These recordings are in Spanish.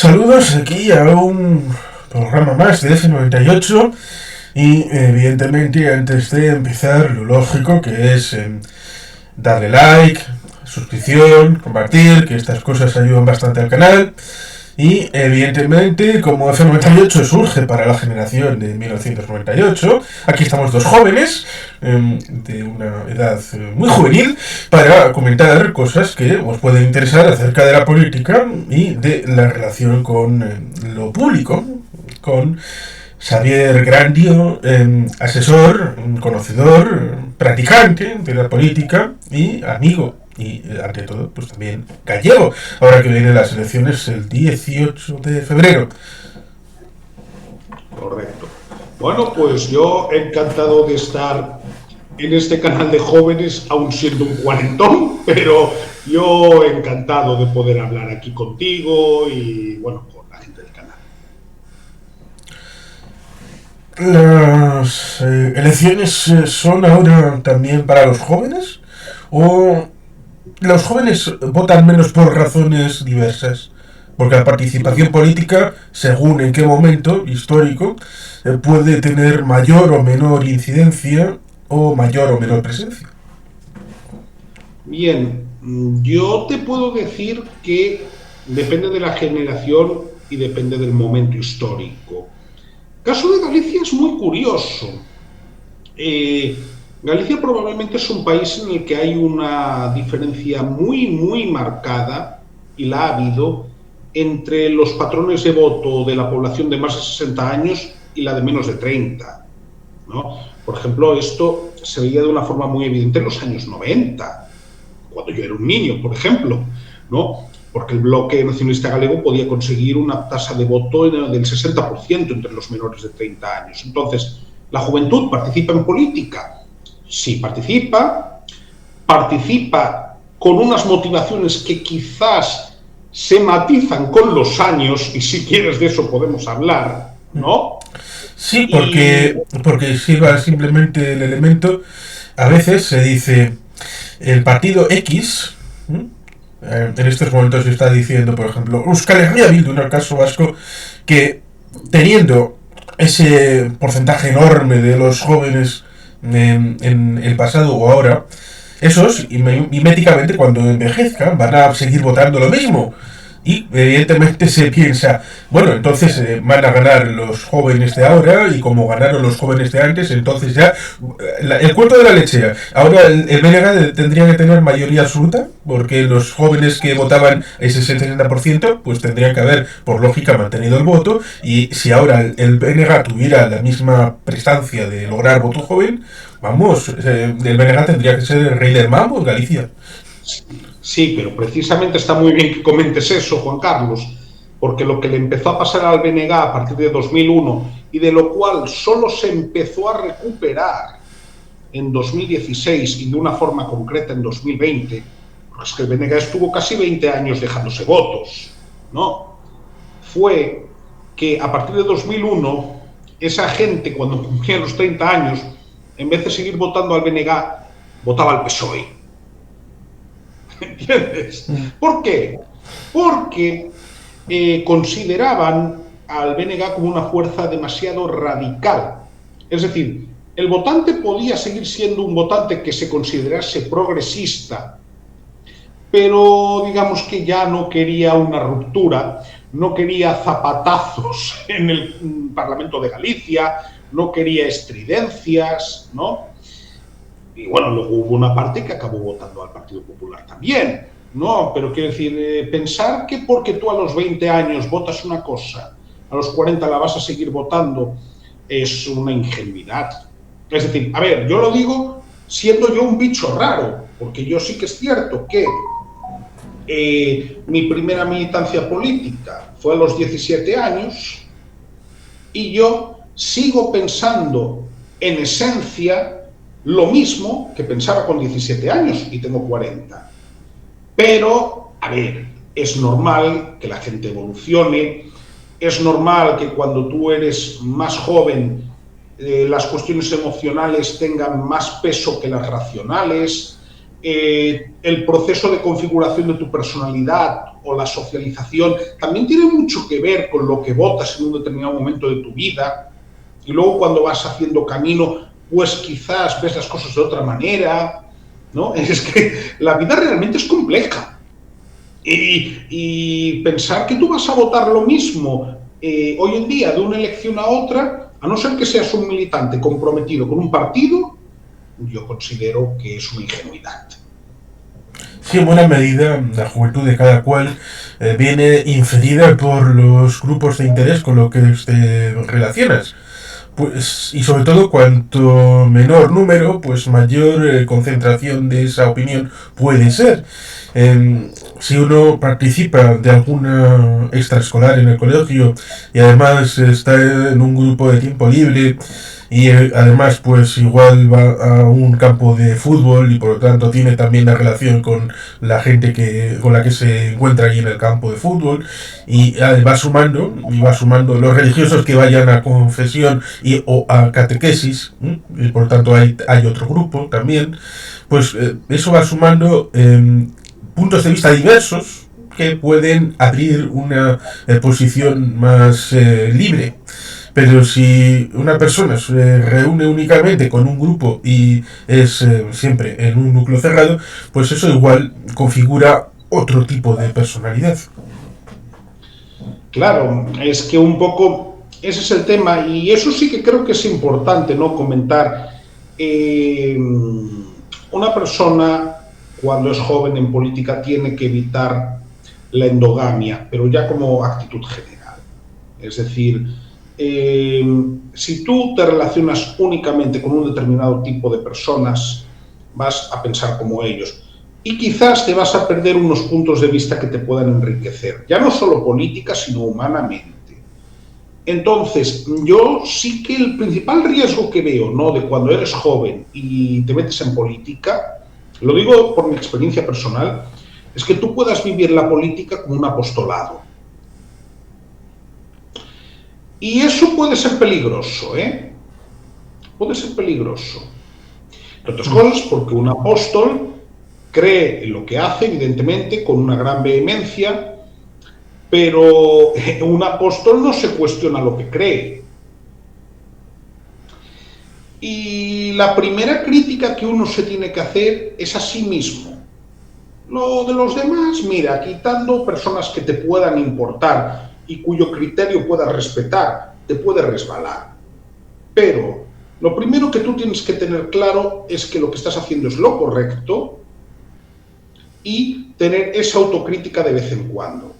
Saludos aquí a un programa más de F98 y evidentemente antes de empezar lo lógico que es darle like, suscripción, compartir, que estas cosas ayudan bastante al canal. Y evidentemente, como F98 surge para la generación de 1998, aquí estamos dos jóvenes de una edad muy juvenil para comentar cosas que os pueden interesar acerca de la política y de la relación con lo público, con Xavier Grandio, asesor, conocedor, practicante de la política y amigo. Y ante todo, pues también gallego, ahora que vienen las elecciones el 18 de febrero. Correcto. Bueno, pues yo encantado de estar en este canal de jóvenes, aún siendo un cuarentón, pero yo encantado de poder hablar aquí contigo y, bueno, con la gente del canal. ¿Las elecciones son ahora también para los jóvenes? ¿O los jóvenes votan menos por razones diversas? Porque la participación política, según en qué momento histórico, puede tener mayor o menor incidencia o mayor o menor presencia. Bien, yo te puedo decir que depende de la generación y depende del momento histórico. El caso de Galicia es muy curioso. Galicia probablemente es un país en el que hay una diferencia muy marcada, y la ha habido, entre los patrones de voto de la población de más de 60 años y la de menos de 30, ¿no? Por ejemplo, esto se veía de una forma muy evidente en los años 90, cuando yo era un niño, por ejemplo, ¿no? Porque el bloque nacionalista galego podía conseguir una tasa de voto del 60% entre los menores de 30 años. Entonces, ¿la juventud participa en política? Sí, participa con unas motivaciones que quizás se matizan con los años, y si quieres de eso podemos hablar, ¿no? Sí, porque sirva simplemente el elemento, a veces se dice el partido X, en estos momentos se está diciendo, por ejemplo, Euskal Herria Bildu, en el caso vasco, que teniendo ese porcentaje enorme de los jóvenes en el pasado o ahora, esos, miméticamente, cuando envejezcan, van a seguir votando lo mismo. Y evidentemente se piensa, bueno, entonces van a ganar los jóvenes de ahora, y como ganaron los jóvenes de antes, entonces ya el cuento de la lechera. Ahora el BNG tendría que tener mayoría absoluta, porque los jóvenes que votaban ese 60%, pues tendrían que haber, por lógica, mantenido el voto. Y si ahora el BNG tuviera la misma prestancia de lograr voto joven, vamos, el BNG tendría que ser el rey del mambo en Galicia. Sí, pero precisamente está muy bien que comentes eso, Juan Carlos, porque lo que le empezó a pasar al BNG a partir de 2001, y de lo cual solo se empezó a recuperar en 2016 y de una forma concreta en 2020, porque es que el BNG estuvo casi 20 años dejándose votos, ¿no? Fue que a partir de 2001, esa gente, cuando cumplía los 30 años, en vez de seguir votando al BNG, votaba al PSOE. ¿Entiendes? ¿Por qué? Porque consideraban al BNG como una fuerza demasiado radical. Es decir, el votante podía seguir siendo un votante que se considerase progresista, pero digamos que ya no quería una ruptura, no quería zapatazos en el Parlamento de Galicia, no quería estridencias, ¿no? Y bueno, luego hubo una parte que acabó votando al Partido Popular también, ¿no? Pero quiero decir, pensar que porque tú a los 20 años votas una cosa, a los 40 la vas a seguir votando, es una ingenuidad. Es decir, a ver, yo lo digo siendo yo un bicho raro, porque yo sí que es cierto que mi primera militancia política fue a los 17 años, y yo sigo pensando en esencia lo mismo que pensaba con 17 años, y tengo 40. Pero, a ver, es normal que la gente evolucione, es normal que cuando tú eres más joven las cuestiones emocionales tengan más peso que las racionales, el proceso de configuración de tu personalidad o la socialización también tiene mucho que ver con lo que votas en un determinado momento de tu vida, y luego cuando vas haciendo camino, pues quizás ves las cosas de otra manera, ¿no? Es que la vida realmente es compleja. Y pensar que tú vas a votar lo mismo hoy en día de una elección a otra, a no ser que seas un militante comprometido con un partido, yo considero que es una ingenuidad. Sí, en buena medida, la juventud de cada cual viene inferida por los grupos de interés con los que te relacionas. Pues, y sobre todo, cuanto menor número, pues mayor concentración de esa opinión puede ser. Si uno participa de alguna extraescolar en el colegio y además está en un grupo de tiempo libre y además pues igual va a un campo de fútbol y por lo tanto tiene también la relación con la gente con la que se encuentra allí en el campo de fútbol y va sumando los religiosos que vayan a confesión o a catequesis, y por lo tanto hay otro grupo también, pues eso va sumando puntos de vista diversos que pueden abrir una posición más libre. Pero si una persona se reúne únicamente con un grupo y es siempre en un núcleo cerrado, pues eso igual configura otro tipo de personalidad. Claro, es que un poco ese es el tema, y eso sí que creo que es importante, ¿no? Comentar. Una persona cuando es joven en política tiene que evitar la endogamia, pero ya como actitud general. Es decir, si tú te relacionas únicamente con un determinado tipo de personas, vas a pensar como ellos. Y quizás te vas a perder unos puntos de vista que te puedan enriquecer, ya no solo política, sino humanamente. Entonces, yo sí que el principal riesgo que veo, ¿no?, de cuando eres joven y te metes en política, lo digo por mi experiencia personal, es que tú puedas vivir la política como un apostolado. Y eso puede ser peligroso, ¿eh? Puede ser peligroso. Entre otras cosas, porque un apóstol cree en lo que hace, evidentemente, con una gran vehemencia, pero un apóstol no se cuestiona lo que cree. Y la primera crítica que uno se tiene que hacer es a sí mismo. Lo de los demás, mira, quitando personas que te puedan importar y cuyo criterio puedas respetar, te puede resbalar. Pero lo primero que tú tienes que tener claro es que lo que estás haciendo es lo correcto y tener esa autocrítica de vez en cuando.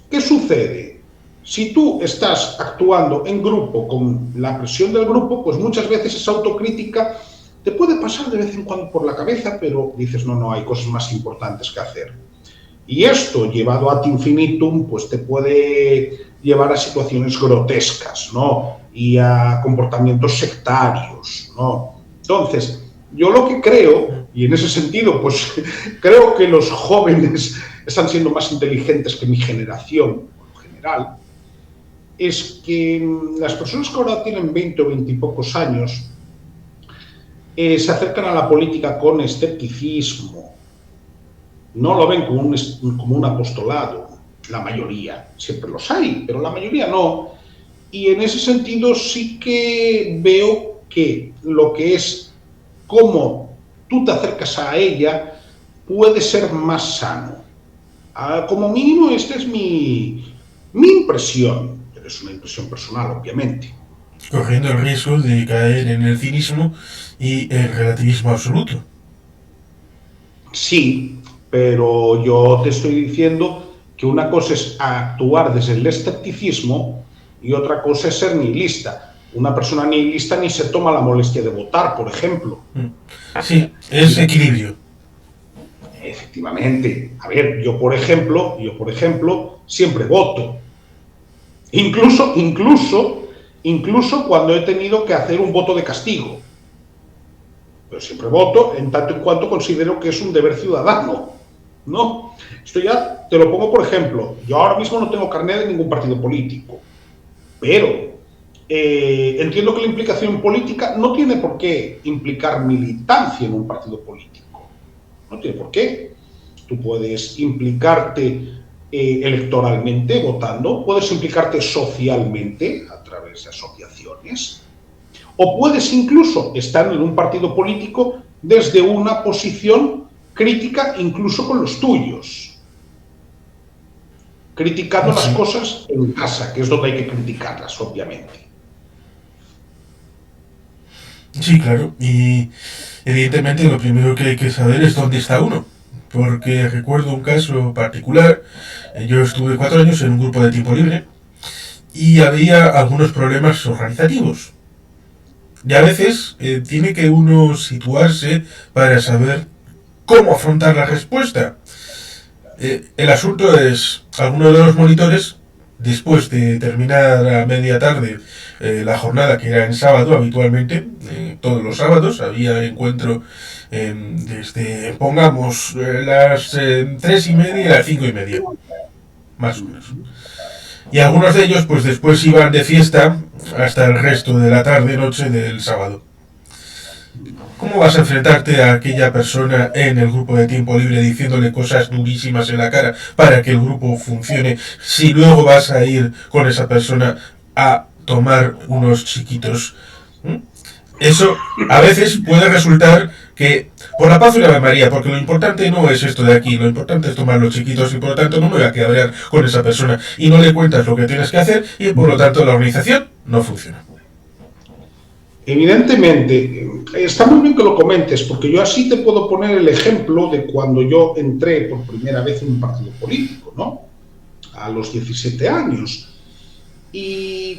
¿Qué sucede? Si tú estás actuando en grupo con la presión del grupo, pues muchas veces esa autocrítica te puede pasar de vez en cuando por la cabeza, pero dices, no, hay cosas más importantes que hacer. Y esto, llevado ad infinitum, pues te puede llevar a situaciones grotescas, ¿no? Y a comportamientos sectarios, ¿no? Entonces, yo lo que creo, y en ese sentido, pues creo que los jóvenes están siendo más inteligentes que mi generación, por lo general, es que las personas que ahora tienen 20 o 20 y pocos años se acercan a la política con escepticismo, no lo ven como un apostolado, la mayoría, siempre los hay, pero la mayoría no, y en ese sentido sí que veo que lo que es cómo tú te acercas a ella puede ser más sano. Como mínimo, esta es mi impresión, pero es una impresión personal, obviamente. Corriendo el riesgo de caer en el cinismo y el relativismo absoluto. Sí, pero yo te estoy diciendo que una cosa es actuar desde el escepticismo y otra cosa es ser nihilista. Una persona nihilista ni se toma la molestia de votar, por ejemplo. Sí, es equilibrio. Efectivamente. A ver, yo por ejemplo, siempre voto. Incluso cuando he tenido que hacer un voto de castigo. Pero siempre voto en tanto en cuanto considero que es un deber ciudadano, ¿no? Esto ya te lo pongo por ejemplo. Yo ahora mismo no tengo carnet de ningún partido político, pero entiendo que la implicación política no tiene por qué implicar militancia en un partido político, No tiene por qué. Tú puedes implicarte electoralmente votando, puedes implicarte socialmente a través de asociaciones, o puedes incluso estar en un partido político desde una posición crítica incluso con los tuyos, criticando las cosas en casa, que es donde hay que criticarlas, obviamente. Sí, claro, y evidentemente lo primero que hay que saber es dónde está uno, porque recuerdo un caso particular. Yo estuve 4 años en un grupo de tiempo libre y había algunos problemas organizativos. Y a veces tiene que uno situarse para saber cómo afrontar la respuesta. El asunto es, algunos de los monitores, después de terminar a media tarde la jornada, que era en sábado habitualmente, todos los sábados había encuentro desde, pongamos, las 3:30 a las 5:30, más o menos. Y algunos de ellos pues después iban de fiesta hasta el resto de la tarde-noche del sábado. ¿Cómo vas a enfrentarte a aquella persona en el grupo de tiempo libre diciéndole cosas durísimas en la cara para que el grupo funcione si luego vas a ir con esa persona a tomar unos chiquitos? Eso a veces puede resultar que, por la paz de la María, porque lo importante no es esto de aquí, lo importante es tomar los chiquitos y por lo tanto no me voy a cabrear con esa persona y no le cuentas lo que tienes que hacer y por lo tanto la organización no funciona. Evidentemente, está muy bien que lo comentes, porque yo así te puedo poner el ejemplo de cuando yo entré por primera vez en un partido político, ¿no? A los 17 años. ¿Y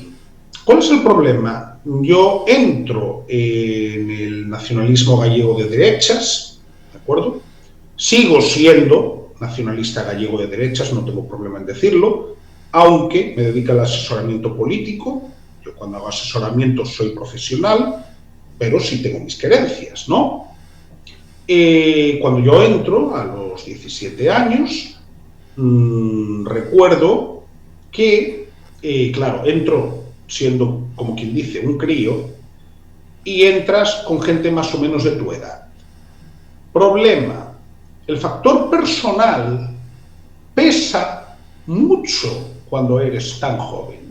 cuál es el problema? Yo entro en el nacionalismo gallego de derechas, ¿de acuerdo? Sigo siendo nacionalista gallego de derechas, no tengo problema en decirlo, aunque me dedico al asesoramiento político. Yo cuando hago asesoramiento soy profesional, pero sí tengo mis querencias, ¿no? Cuando yo entro a los 17 años, recuerdo que, claro, entro siendo, como quien dice, un crío, y entras con gente más o menos de tu edad. Problema, el factor personal pesa mucho cuando eres tan joven.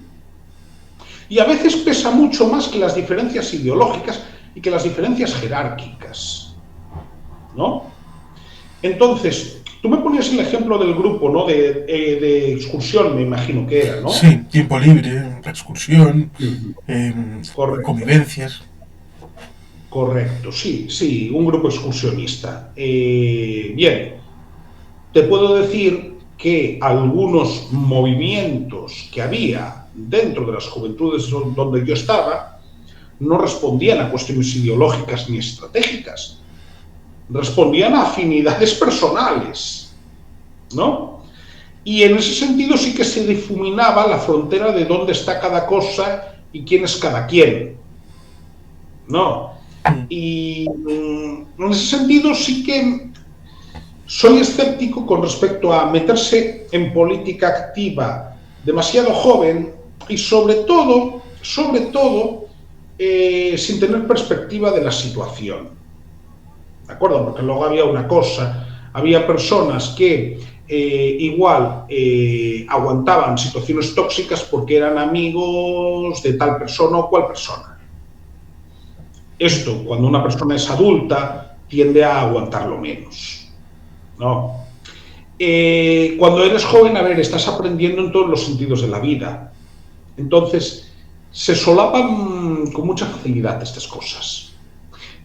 Y a veces pesa mucho más que las diferencias ideológicas y que las diferencias jerárquicas, ¿no? Entonces, tú me ponías el ejemplo del grupo, ¿no? De excursión, me imagino que era, ¿no? Sí, tiempo libre, excursión, convivencias. Correcto, sí, un grupo excursionista. Bien, te puedo decir que algunos movimientos que había dentro de las juventudes donde yo estaba no respondían a cuestiones ideológicas ni estratégicas, respondían a afinidades personales, ¿no? Y en ese sentido sí que se difuminaba la frontera de dónde está cada cosa y quién es cada quien, ¿no? Y en ese sentido sí que soy escéptico con respecto a meterse en política activa demasiado joven y sobre todo, sin tener perspectiva de la situación. ¿De acuerdo? Porque luego había una cosa, había personas que igual aguantaban situaciones tóxicas porque eran amigos de tal persona o cual persona. Esto, cuando una persona es adulta, tiende a aguantarlo menos, ¿no? Cuando eres joven, a ver, estás aprendiendo en todos los sentidos de la vida. Entonces, se solapan con mucha facilidad estas cosas.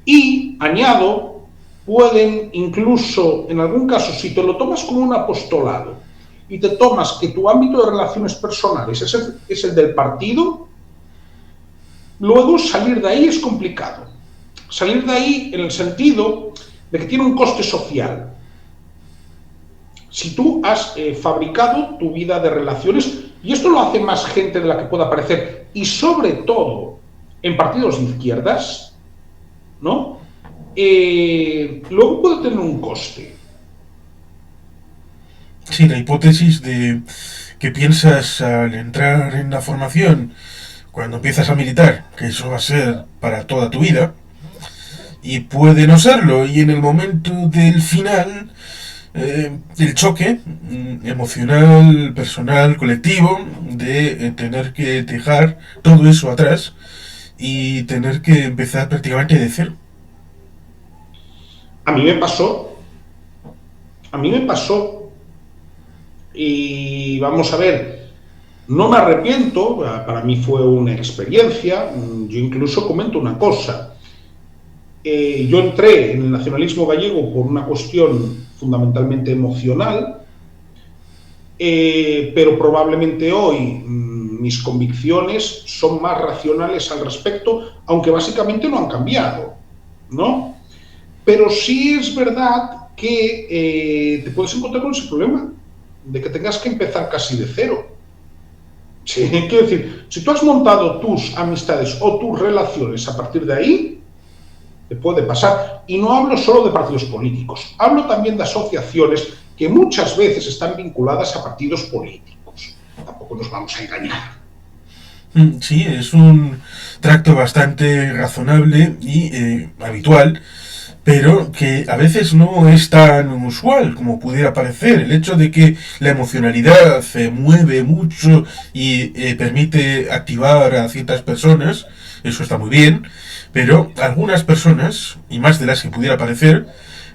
Y, añado, pueden incluso, en algún caso, si te lo tomas como un apostolado y te tomas que tu ámbito de relaciones personales es el del partido, luego salir de ahí es complicado. Salir de ahí en el sentido de que tiene un coste social. Si tú has fabricado tu vida de relaciones, y esto lo hace más gente de la que pueda parecer, y sobre todo en partidos de izquierdas, ¿no? Luego puede tener un coste. Sí, la hipótesis de que piensas al entrar en la formación, cuando empiezas a militar, que eso va a ser para toda tu vida, y puede no serlo, y en el momento del final, el choque emocional, personal, colectivo, de tener que dejar todo eso atrás y tener que empezar prácticamente de cero. A mí me pasó, a mí me pasó, y vamos a ver, no me arrepiento, para mí fue una experiencia, yo incluso comento una cosa, yo entré en el nacionalismo gallego por una cuestión fundamentalmente emocional, pero probablemente hoy mis convicciones son más racionales al respecto, aunque básicamente no han cambiado, ¿no? Pero sí es verdad que te puedes encontrar con ese problema, de que tengas que empezar casi de cero. Sí, quiero decir, si tú has montado tus amistades o tus relaciones a partir de ahí, te puede pasar. Y no hablo solo de partidos políticos, hablo también de asociaciones que muchas veces están vinculadas a partidos políticos. Tampoco nos vamos a engañar. Sí, es un tracto bastante razonable y habitual, pero que a veces no es tan usual como pudiera parecer. El hecho de que la emocionalidad se mueve mucho y permite activar a ciertas personas, eso está muy bien, pero algunas personas, y más de las que pudiera parecer,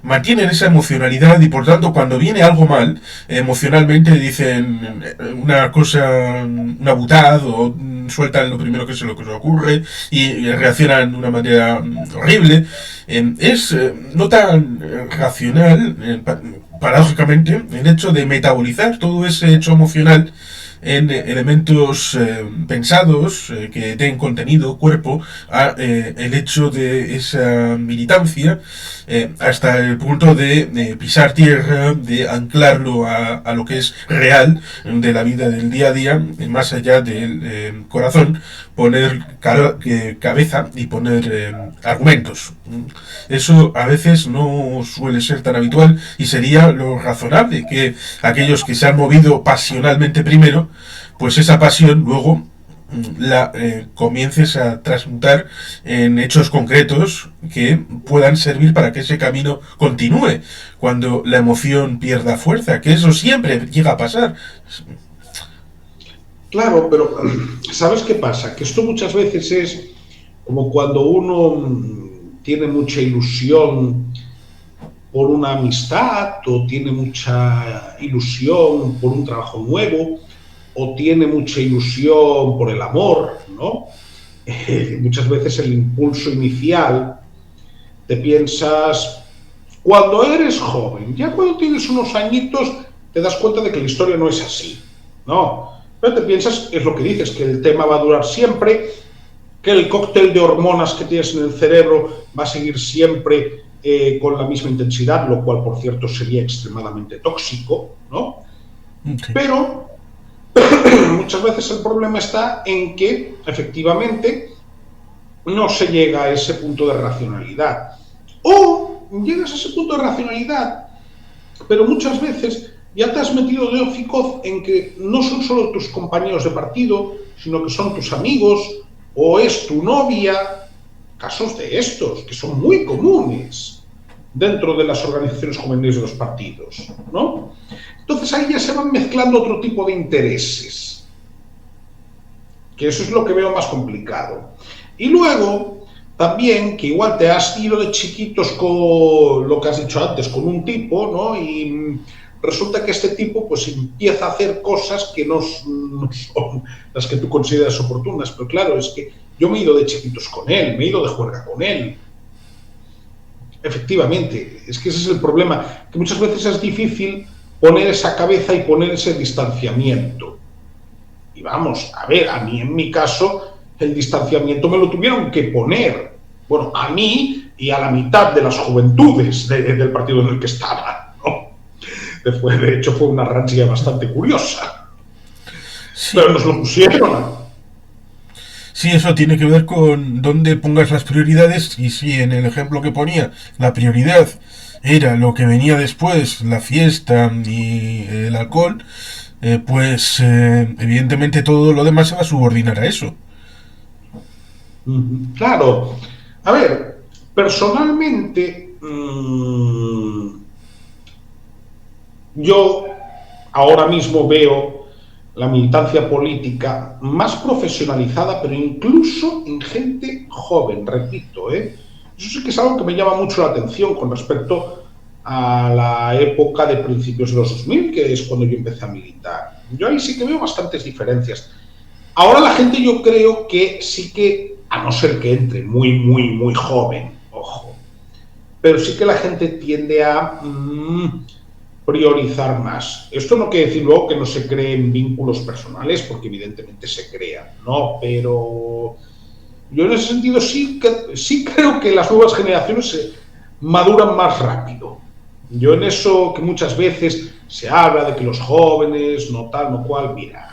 mantienen esa emocionalidad y por tanto cuando viene algo mal, emocionalmente dicen una cosa, una butad o sueltan lo primero que se les ocurre y reaccionan de una manera horrible. Es no tan racional, paradójicamente, el hecho de metabolizar todo ese hecho emocional en elementos pensados que den contenido, cuerpo, a el hecho de esa militancia hasta el punto de pisar tierra, de anclarlo a lo que es real de la vida del día a día, más allá del corazón, poner cabeza y poner argumentos. Eso a veces no suele ser tan habitual y sería lo razonable que aquellos que se han movido pasionalmente primero, pues esa pasión luego la comiences a transmutar en hechos concretos que puedan servir para que ese camino continúe cuando la emoción pierda fuerza, que eso siempre llega a pasar. Claro, pero ¿sabes qué pasa? Que esto muchas veces es como cuando uno tiene mucha ilusión por una amistad o tiene mucha ilusión por un trabajo nuevo o tiene mucha ilusión por el amor, ¿no? Muchas veces el impulso inicial te piensas, cuando eres joven, ya cuando tienes unos añitos te das cuenta de que la historia no es así, ¿no? Pero te piensas, es lo que dices, que el tema va a durar siempre, que el cóctel de hormonas que tienes en el cerebro va a seguir siempre con la misma intensidad, lo cual, por cierto, sería extremadamente tóxico, ¿no? Okay. Pero muchas veces el problema está en que, efectivamente, no se llega a ese punto de racionalidad. O llegas a ese punto de racionalidad, pero muchas veces ya te has metido de hocicoz en que no son solo tus compañeros de partido, sino que son tus amigos o es tu novia, casos de estos, que son muy comunes dentro de las organizaciones juveniles de los partidos, ¿no? Entonces ahí ya se van mezclando otro tipo de intereses, que eso es lo que veo más complicado. Y luego, también, que igual te has ido de chiquitos con lo que has dicho antes, con un tipo, ¿no? Y resulta que este tipo pues empieza a hacer cosas que no son las que tú consideras oportunas, pero claro, es que yo me he ido de chiquitos con él, me he ido de juerga con él. Efectivamente, es que ese es el problema, que muchas veces es difícil poner esa cabeza y poner ese distanciamiento. Y vamos, a ver, a mí en mi caso, el distanciamiento me lo tuvieron que poner. Bueno, a mí y a la mitad de las juventudes del partido en el que estaba, ¿no? De hecho, fue una rancia bastante curiosa. Sí. Pero nos lo pusieron. Sí, eso tiene que ver con dónde pongas las prioridades y si en el ejemplo que ponía la prioridad era lo que venía después, la fiesta y el alcohol, pues evidentemente todo lo demás se va a subordinar a eso. Claro. A ver, Personalmente, yo ahora mismo veo la militancia política más profesionalizada, pero incluso en gente joven, repito, ¿eh? Eso sí que es algo que me llama mucho la atención con respecto a la época de principios de los 2000, que es cuando yo empecé a militar. Yo ahí sí que veo bastantes diferencias. Ahora la gente, yo creo que sí que, a no ser que entre muy joven, ojo, pero sí que la gente tiende a priorizar más. Esto no quiere decir luego que no se creen vínculos personales, porque evidentemente se crean, ¿no? Pero yo en ese sentido sí creo que las nuevas generaciones se maduran más rápido. Yo en eso que muchas veces se habla de que los jóvenes, no tal, no cual, mira,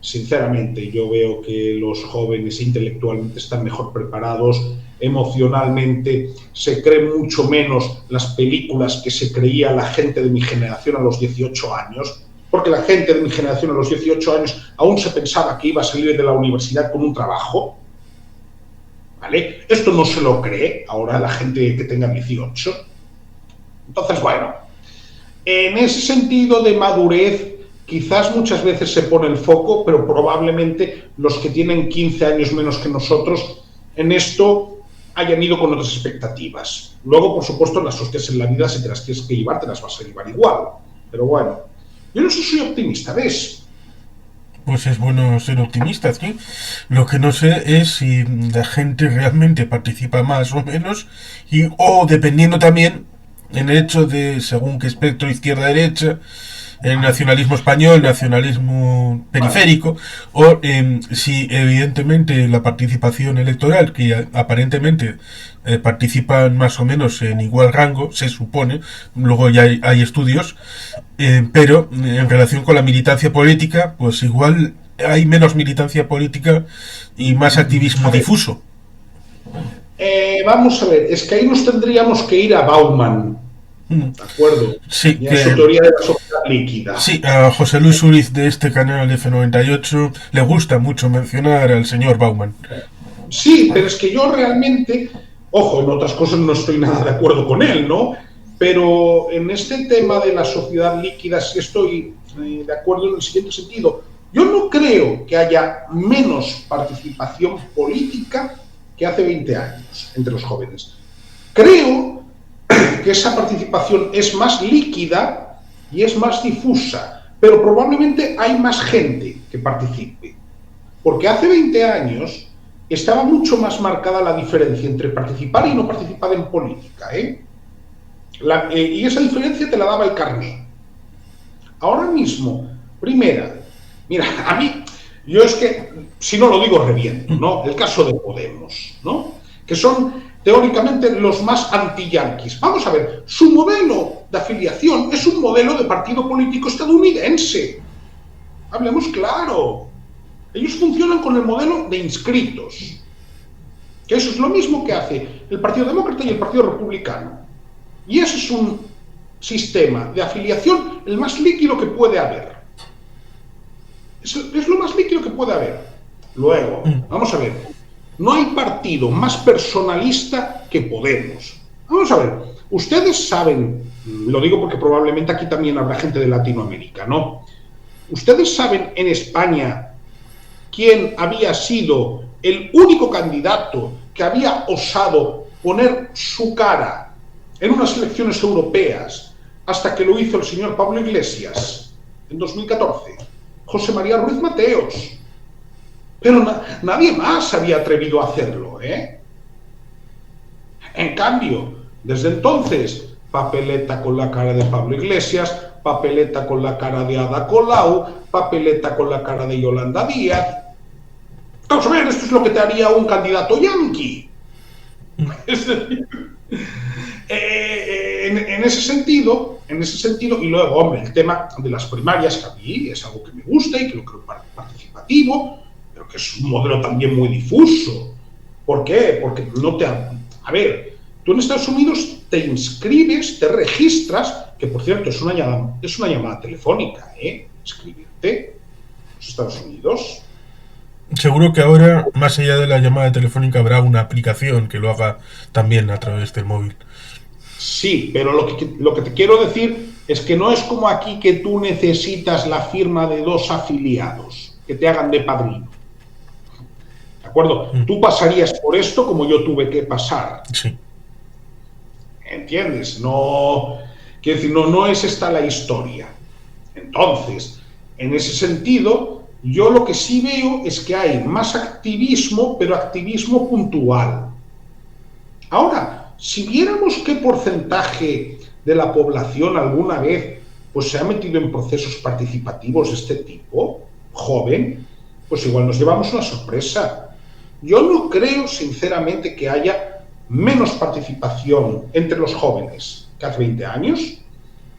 sinceramente yo veo que los jóvenes intelectualmente están mejor preparados, emocionalmente se creen mucho menos las películas que se creía la gente de mi generación a los 18 años, porque la gente de mi generación a los 18 años aún se pensaba que iba a salir de la universidad con un trabajo, ¿vale? Esto no se lo cree ahora la gente que tenga 18. Entonces, bueno, en ese sentido de madurez, quizás muchas veces se pone el foco, pero probablemente los que tienen 15 años menos que nosotros en esto hayan ido con otras expectativas. Luego, por supuesto, las hostias en la vida, si te las tienes que llevar, te las vas a llevar igual. Pero bueno, yo no soy optimista, ¿ves? Pues es bueno ser optimista, ¿sí? Lo que no sé es si la gente realmente participa más o menos, o dependiendo también en el hecho de según qué espectro izquierda-derecha, el nacionalismo español, nacionalismo Vale. periférico, o si evidentemente la participación electoral, que aparentemente participan más o menos en igual rango, se supone, luego ya hay estudios, pero en relación con la militancia política, pues igual hay menos militancia política y más activismo A ver, difuso. vamos a ver, es que ahí nos tendríamos que ir a Bauman, ¿de acuerdo? Sí, Y a su que teoría de la sociedad líquida. sí, a José Luis Uriz de este canal F98 le gusta mucho mencionar al señor Bauman. Sí, pero es que yo realmente, ojo, en otras cosas no estoy nada de acuerdo con él, ¿no? Pero en este tema de la sociedad líquida sí estoy de acuerdo en el siguiente sentido. Yo no creo que haya menos participación política que hace 20 años entre los jóvenes. Creo que esa participación es más líquida y es más difusa, pero probablemente hay más gente que participe. Porque hace 20 años estaba mucho más marcada la diferencia entre participar y no participar en política, ¿eh? Y esa diferencia te la daba el carné. Ahora mismo, primera, mira, a mí, yo es que, si no lo digo, reviento, ¿no? El caso de Podemos, ¿no? Que son teóricamente los más anti-yanquis. Vamos a ver, su modelo de afiliación es un modelo de partido político estadounidense. Hablemos claro. Ellos funcionan con el modelo de inscritos, que eso es lo mismo que hace el Partido Demócrata y el Partido Republicano. Y ese es un sistema de afiliación el más líquido que puede haber. Es lo más líquido que puede haber. Luego, vamos a ver, no hay partido más personalista que Podemos. Vamos a ver, ustedes saben, lo digo porque probablemente aquí también habrá gente de Latinoamérica, ¿no? Ustedes saben en España quién había sido el único candidato que había osado poner su cara en unas elecciones europeas hasta que lo hizo el señor Pablo Iglesias en 2014. José María Ruiz Mateos. Pero nadie más había atrevido a hacerlo, ¿eh? En cambio, desde entonces, papeleta con la cara de Pablo Iglesias, papeleta con la cara de Ada Colau, papeleta con la cara de Yolanda Díaz. Vamos a ver, esto es lo que te haría un candidato yanqui. Es decir, en ese sentido, y luego, hombre, el tema de las primarias, que a mí es algo que me gusta y que lo creo participativo, pero que es un modelo también muy difuso. ¿Por qué? Porque no te... A ver, tú en Estados Unidos te inscribes, te registras, que por cierto es una llamada telefónica, ¿eh? Inscribirte en los Estados Unidos. Seguro que ahora, más allá de la llamada telefónica, habrá una aplicación que lo haga también a través del móvil. Sí, pero lo que te quiero decir es que no es como aquí que tú necesitas la firma de dos afiliados que te hagan de padrino. ¿De acuerdo? Mm, Tú pasarías por esto como yo tuve que pasar. sí. ¿Entiendes? No, quiero decir, no es esta la historia. Entonces, en ese sentido, yo lo que sí veo es que hay más activismo, pero activismo puntual. Ahora, si viéramos qué porcentaje de la población alguna vez pues, se ha metido en procesos participativos de este tipo, joven, pues igual nos llevamos una sorpresa. Yo no creo, sinceramente, que haya menos participación entre los jóvenes que hace 20 años.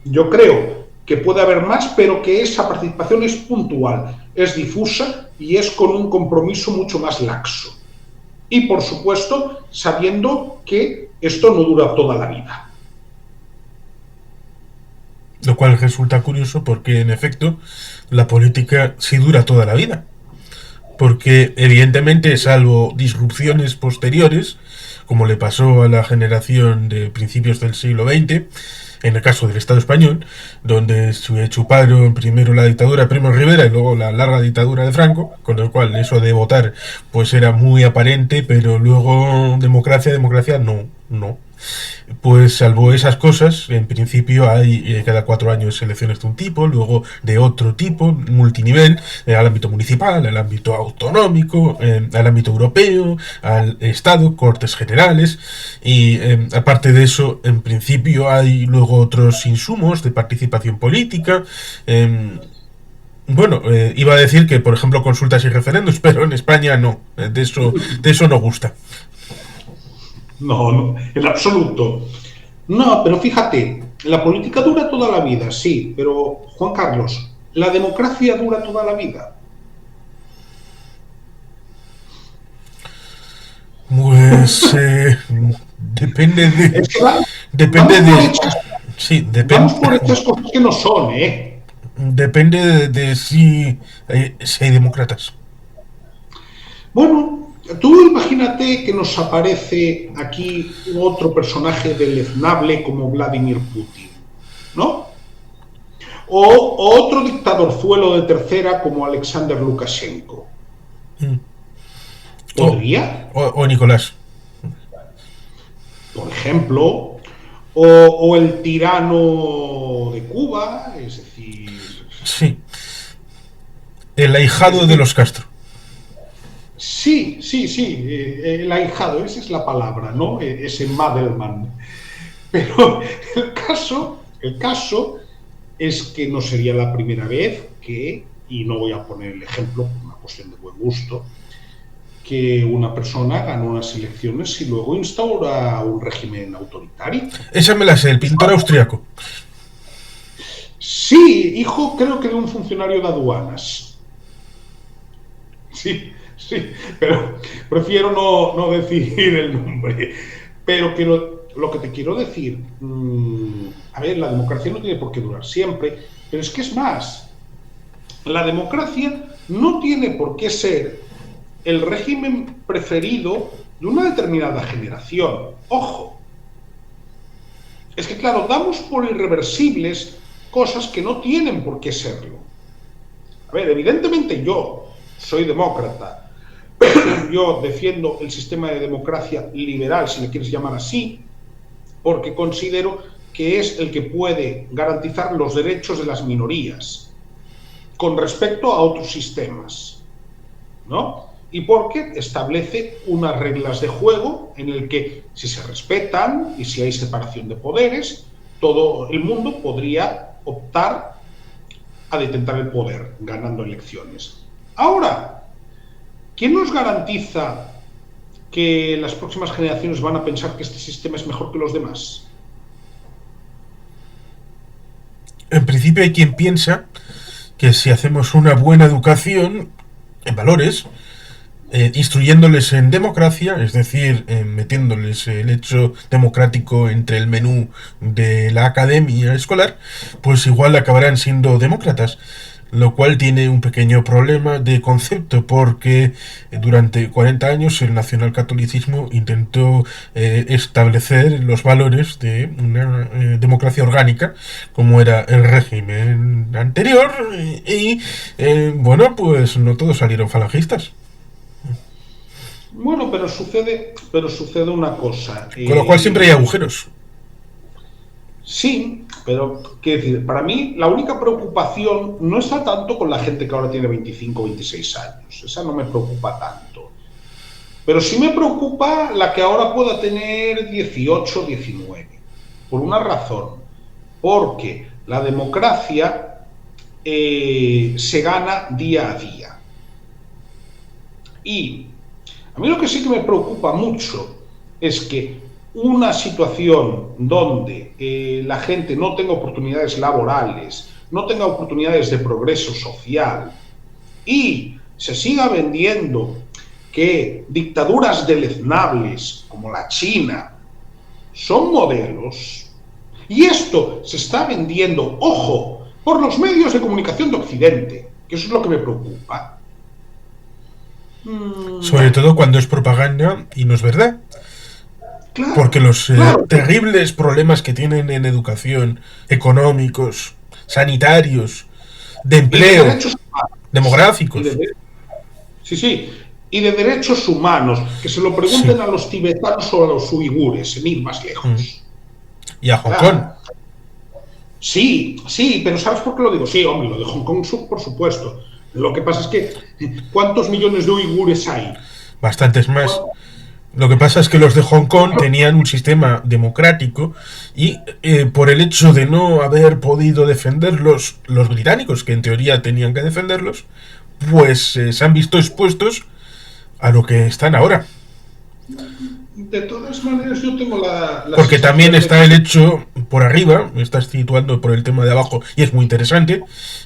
Yo creo que puede haber más, pero que esa participación es puntual, es difusa y es con un compromiso mucho más laxo. Y, por supuesto, sabiendo que esto no dura toda la vida. Lo cual resulta curioso porque, en efecto, la política sí dura toda la vida. Porque, evidentemente, salvo disrupciones posteriores, como le pasó a la generación de principios del siglo XX, en el caso del Estado español, donde se chuparon primero la dictadura de Primo Rivera y luego la larga dictadura de Franco, con lo cual eso de votar pues era muy aparente, pero luego democracia, democracia, no, no. Pues salvo esas cosas, en principio hay cada 4 años elecciones de un tipo, luego de otro tipo, multinivel, al ámbito municipal, al ámbito autonómico, al ámbito europeo, al Estado, Cortes Generales, y aparte de eso, en principio hay luego otros insumos de participación política. Bueno, iba a decir que, por ejemplo, consultas y referendos, pero en España no, de eso no gusta. No, no, en absoluto. No, pero fíjate, la política dura toda la vida, sí, pero Juan Carlos, ¿la democracia dura toda la vida? Pues depende de. Es que Depende damos por de. hechas, Sí, damos depende. por hechas cosas que no son, ¿eh? Depende de si hay demócratas. Bueno, tú imagínate que nos aparece aquí otro personaje deleznable como Vladimir Putin, ¿no? O otro dictadorzuelo de tercera como Alexander Lukashenko. Mm. O, ¿Podría? o Nicolás. Por ejemplo, o el tirano de Cuba, es decir, Sí. El es ahijado de decir, los Castro. sí, sí, sí, el ahijado, esa es la palabra, ¿no? Ese Madelman. Pero el caso es que no sería la primera vez que, y no voy a poner el ejemplo por una cuestión de buen gusto, que una persona gana unas elecciones y luego instaura un régimen autoritario. Esa me la sé, el pintor austriaco. Sí, hijo, creo que de un funcionario de aduanas. Sí, sí, pero prefiero no decir el nombre. Pero lo que te quiero decir, a ver, la democracia no tiene por qué durar siempre, pero es que es más, la democracia no tiene por qué ser el régimen preferido de una determinada generación. Ojo, es que claro, damos por irreversibles cosas que no tienen por qué serlo. A ver, evidentemente yo soy demócrata, yo defiendo el sistema de democracia liberal, si le quieres llamar así, porque considero que es el que puede garantizar los derechos de las minorías con respecto a otros sistemas, ¿no? Y porque establece unas reglas de juego en el que si se respetan y si hay separación de poderes, todo el mundo podría optar a detentar el poder ganando elecciones. Ahora, ¿quién nos garantiza que las próximas generaciones van a pensar que este sistema es mejor que los demás? En principio hay quien piensa que si hacemos una buena educación en valores, instruyéndoles en democracia, es decir, metiéndoles el hecho democrático entre el menú de la academia escolar, pues igual acabarán siendo demócratas. Lo cual tiene un pequeño problema de concepto porque durante 40 años el nacionalcatolicismo intentó establecer los valores de una democracia orgánica como era el régimen anterior bueno, pues no todos salieron falangistas. Bueno, pero sucede una cosa. Con lo cual siempre hay agujeros. Sí, pero quiero decir, para mí la única preocupación no está tanto con la gente que ahora tiene 25 o 26 años. Esa no me preocupa tanto. Pero sí me preocupa la que ahora pueda tener 18 o 19. Por una razón. Porque la democracia se gana día a día. Y a mí lo que sí que me preocupa mucho es que una situación donde la gente no tenga oportunidades laborales, no tenga oportunidades de progreso social y se siga vendiendo que dictaduras deleznables como la China son modelos, y esto se está vendiendo, ojo, por los medios de comunicación de Occidente, que eso es lo que me preocupa. Sobre todo cuando es propaganda y no es verdad. Porque Claro, los claro. terribles problemas que tienen en educación, económicos, sanitarios, de Y de empleo, derechos humanos. demográficos. Sí, sí. Y de derechos humanos. Que se lo Sí. pregunten a los tibetanos o a los uigures, sin ir más Mm. lejos. Y a Hong Kong. Claro. Sí, sí, pero ¿sabes por qué lo digo? Sí, hombre, lo de Hong Kong, por supuesto. Lo que pasa es que, ¿cuántos millones de uigures hay? Bastantes más. ¿Cuántos? Lo que pasa es que los de Hong Kong tenían un sistema democrático y por el hecho de no haber podido defenderlos los británicos, que en teoría tenían que defenderlos, pues se han visto expuestos a lo que están ahora. De todas maneras, yo tengo la Porque también sensación de está que... el hecho por arriba, estás situando por el tema de abajo y es muy interesante,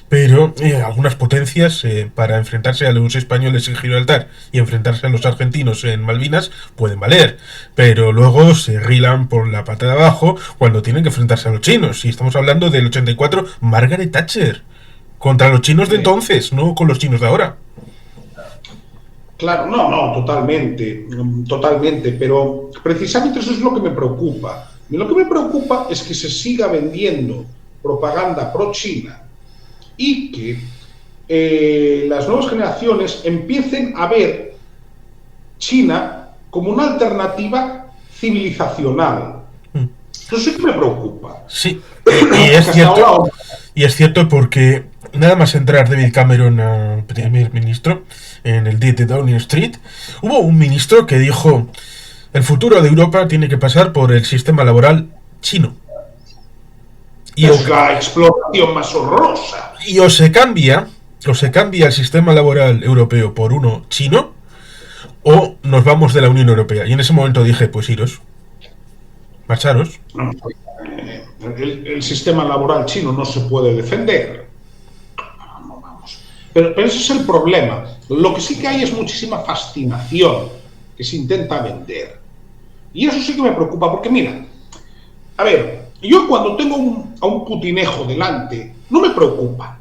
pero algunas potencias para enfrentarse a los españoles en Gibraltar y enfrentarse a los argentinos en Malvinas pueden valer, pero luego se rilan por la pata de abajo cuando tienen que enfrentarse a los chinos. Y estamos hablando del 84, Margaret Thatcher, contra los chinos de entonces, no con los chinos de ahora. Claro, no, no, totalmente, totalmente, pero precisamente eso es lo que me preocupa. Y lo que me preocupa es que se siga vendiendo propaganda pro-China y que las nuevas generaciones empiecen a ver China como una alternativa civilizacional. Mm. Eso sí que me preocupa. Sí, y es Que hasta cierto, ahora... y es cierto porque nada más entrar David Cameron a primer ministro en el 10 de Downing Street, hubo un ministro que dijo: el futuro de Europa tiene que pasar por el sistema laboral chino. Y o, Es la explotación más horrorosa. y o se cambia el sistema laboral europeo por uno chino, o nos vamos de la Unión Europea. Y en ese momento dije, pues iros, marcharos. No, el sistema laboral chino no se puede defender. No, vamos. Pero ese es el problema. Lo que sí que hay es muchísima fascinación que se intenta vender. Y eso sí que me preocupa, porque mira, a ver, yo cuando tengo a un putinejo delante, no me preocupa.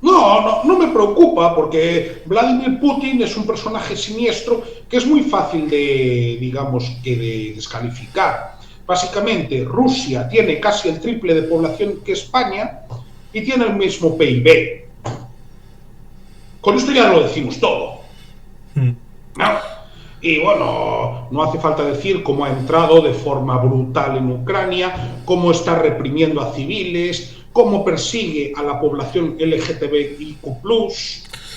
No, no, no me preocupa porque Vladimir Putin es un personaje siniestro que es muy fácil de, digamos, que de descalificar. Básicamente, Rusia tiene casi el triple de población que España y tiene el mismo PIB. Con esto ya lo decimos todo, Mm. ¿no? Y bueno, no hace falta decir cómo ha entrado de forma brutal en Ucrania, cómo está reprimiendo a civiles, cómo persigue a la población LGTBIQ+.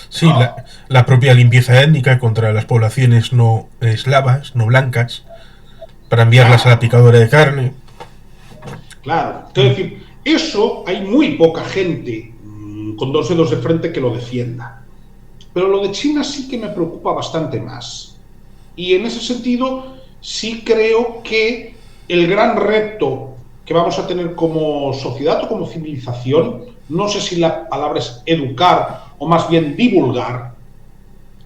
Sí, ¿No? la propia limpieza étnica contra las poblaciones no eslavas, no blancas, para enviarlas a la Claro, picadora de carne. claro. Es Mm. decir, eso hay muy poca gente con dos dedos de frente que lo defienda. Pero lo de China sí que me preocupa bastante más. Y en ese sentido, sí creo que el gran reto que vamos a tener como sociedad o como civilización, no sé si la palabra es educar o más bien divulgar,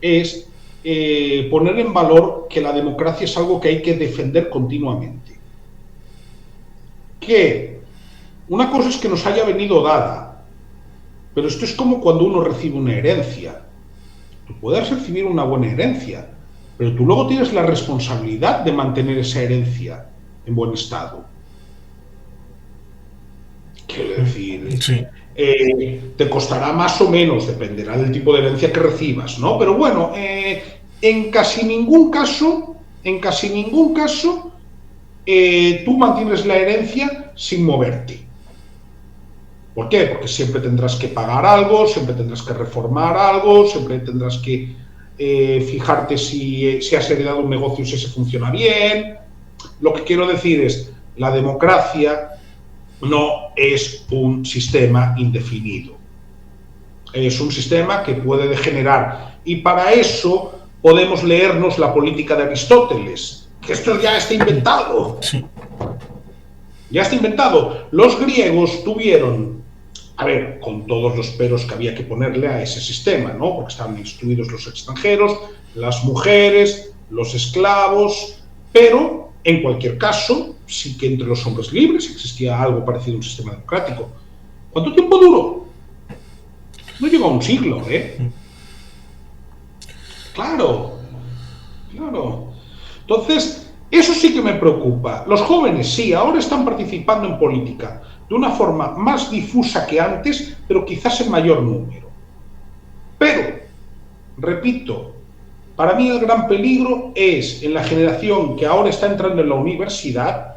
es poner en valor que la democracia es algo que hay que defender continuamente. Que una cosa es que nos haya venido dada, pero esto es como cuando uno recibe una herencia. Tú puedes recibir una buena herencia, pero tú luego tienes la responsabilidad de mantener esa herencia en buen estado. Quiero decir, Sí. te costará más o menos, dependerá del tipo de herencia que recibas, ¿no? Pero bueno, en casi ningún caso, tú mantienes la herencia sin moverte. ¿Por qué? Porque siempre tendrás que pagar algo, siempre tendrás que reformar algo, siempre tendrás que fijarte si has heredado un negocio, si ese funciona bien. Lo que quiero decir es, la democracia no es un sistema indefinido. Es un sistema que puede degenerar. Y para eso podemos leernos la política de Aristóteles, que esto ya está inventado. Sí. Ya está inventado. Los griegos tuvieron, a ver, con todos los peros que había que ponerle a ese sistema, ¿no? Porque estaban excluidos los extranjeros, las mujeres, los esclavos, pero en cualquier caso, sí que entre los hombres libres existía algo parecido a un sistema democrático. ¿Cuánto tiempo duró? No llegó a un siglo, ¿eh? Claro. Entonces, eso sí que me preocupa. Los jóvenes, sí, ahora están participando en política de una forma más difusa que antes, pero quizás en mayor número. Pero, repito, para mí el gran peligro es en la generación que ahora está entrando en la universidad,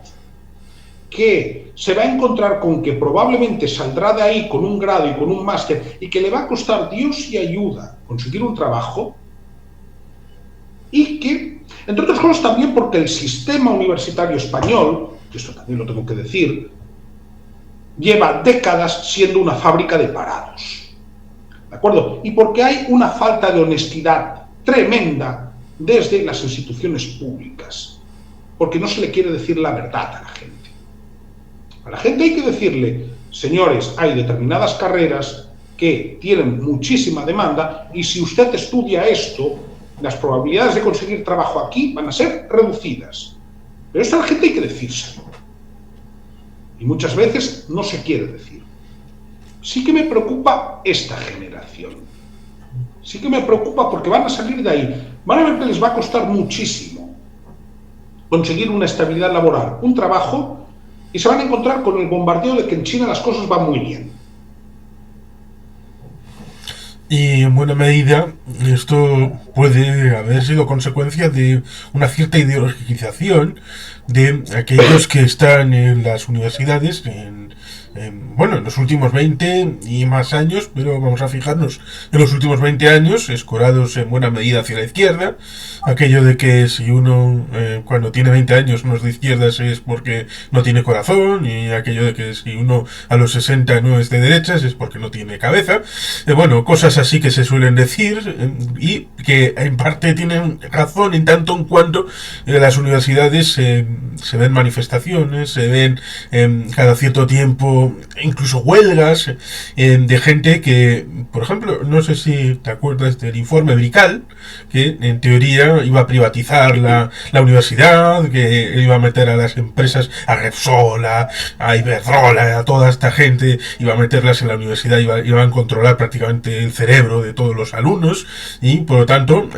que se va a encontrar con que probablemente saldrá de ahí con un grado y con un máster y que le va a costar Dios y ayuda conseguir un trabajo, y que, entre otras cosas también porque el sistema universitario español, que esto también lo tengo que decir, lleva décadas siendo una fábrica de parados. ¿De acuerdo? Y porque hay una falta de honestidad tremenda desde las instituciones públicas, porque no se le quiere decir la verdad a la gente. A la gente hay que decirle, señores, hay determinadas carreras que tienen muchísima demanda y si usted estudia esto, las probabilidades de conseguir trabajo aquí van a ser reducidas. Pero esto a la gente hay que decírselo. Y muchas veces no se quiere decir. Sí que me preocupa esta generación. Sí que me preocupa porque van a salir de ahí. Van a ver que les va a costar muchísimo conseguir una estabilidad laboral, un trabajo, y se van a encontrar con el bombardeo de que en China las cosas van muy bien. Y en buena medida esto puede haber sido consecuencia de una cierta ideologización de aquellos que están en las universidades bueno, en los últimos 20 y más años, pero vamos a fijarnos en los últimos 20 años, escorados en buena medida hacia la izquierda. Aquello de que si uno cuando tiene 20 años no es de izquierdas es porque no tiene corazón, y aquello de que si uno a los 60 no es de derechas es porque no tiene cabeza. Bueno, cosas así que se suelen decir y que en parte tienen razón en tanto en cuanto las universidades se ven manifestaciones, se ven cada cierto tiempo incluso huelgas de gente que, por ejemplo, no sé si te acuerdas del informe Brical, que en teoría iba a privatizar la universidad, que iba a meter a las empresas, a Repsol, a Iberdrola, a toda esta gente, iba a meterlas en la universidad, iban a controlar prácticamente el cerebro de todos los alumnos, y por lo tanto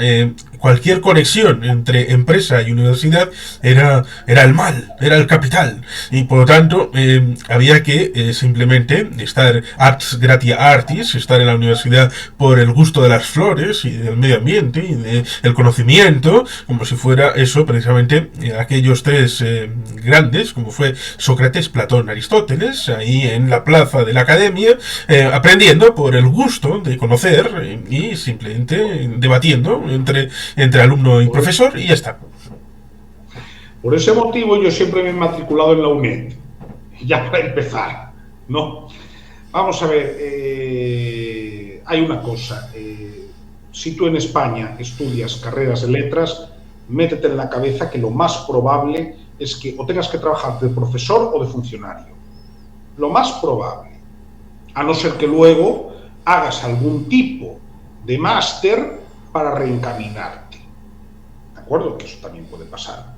cualquier conexión entre empresa y universidad era el mal, era el capital, y por lo tanto había que simplemente estar arts gratia artis, estar en la universidad por el gusto de las flores y del medio ambiente y del conocimiento, como si fuera eso precisamente aquellos tres grandes, como fue Sócrates, Platón, Aristóteles, ahí en la plaza de la academia, aprendiendo por el gusto de conocer y simplemente debatiendo entre alumno y profesor, y ya está. Por ese motivo yo siempre me he matriculado en la UNED, ya para empezar, ¿no? Vamos a ver, hay una cosa, si tú en España estudias carreras de letras, métete en la cabeza que lo más probable es que o tengas que trabajar de profesor o de funcionario. Lo más probable, a no ser que luego hagas algún tipo de máster para reencaminarte. acuerdo que eso también puede pasar.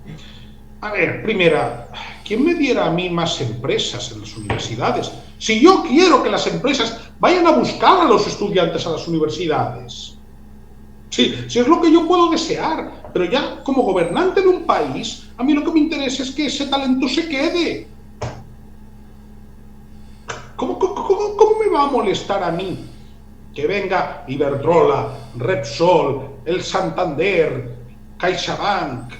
A ver, primera, ¿quién me diera a mí más empresas en las universidades? Si yo quiero que las empresas vayan a buscar a los estudiantes a las universidades. Sí, si es lo que yo puedo desear, pero ya como gobernante de un país, a mí lo que me interesa es que ese talento se quede. ¿Cómo me va a molestar a mí que venga Iberdrola, Repsol, el Santander, CaixaBank,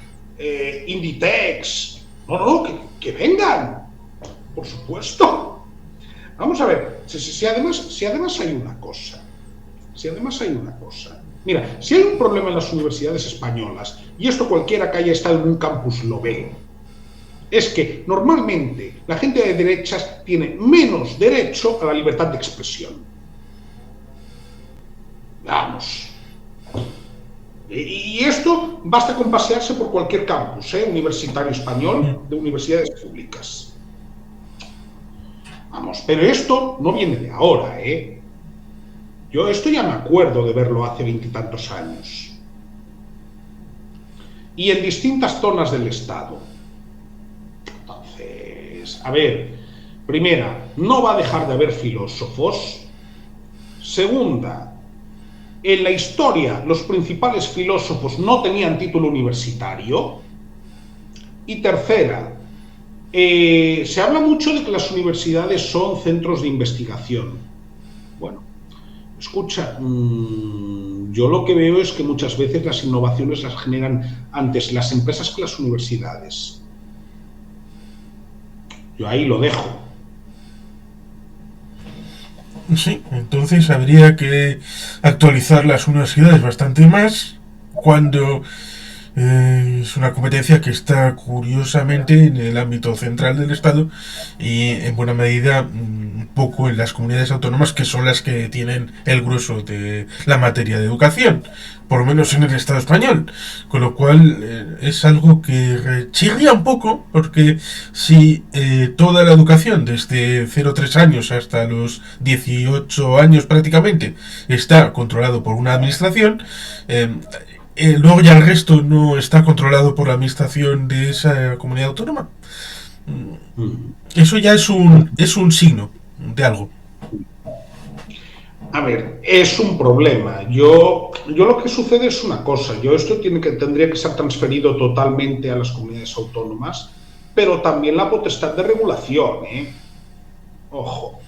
Inditex? No, que vengan, por supuesto. Vamos a ver, si además hay una cosa, mira, si hay un problema en las universidades españolas, y esto cualquiera que haya estado en un campus lo ve, es que normalmente la gente de derechas tiene menos derecho a la libertad de expresión. Vamos. Y esto basta con pasearse por cualquier campus, universitario español, de universidades públicas. Vamos, pero esto no viene de ahora, Yo esto ya me acuerdo de verlo hace 20 y tantos años. Y en distintas zonas del Estado. Entonces, a ver, primera, no va a dejar de haber filósofos. Segunda, en la historia los principales filósofos no tenían título universitario. Y tercera, se habla mucho de que las universidades son centros de investigación. Bueno, escucha, yo lo que veo es que muchas veces las innovaciones las generan antes las empresas que las universidades. Yo ahí lo dejo. Sí, entonces habría que actualizar las universidades bastante más cuando es una competencia que está curiosamente en el ámbito central del Estado y en buena medida un poco en las comunidades autónomas, que son las que tienen el grueso de la materia de educación, por lo menos en el Estado español, con lo cual es algo que chirría un poco, porque si toda la educación desde 0-3 años hasta los 18 años prácticamente está controlado por una administración, luego ya el resto no está controlado por la administración de esa comunidad autónoma. Eso ya es un signo de algo. A ver, es un problema. Yo lo que sucede es una cosa. Esto tendría que ser transferido totalmente a las comunidades autónomas, pero también la potestad de regulación, Ojo.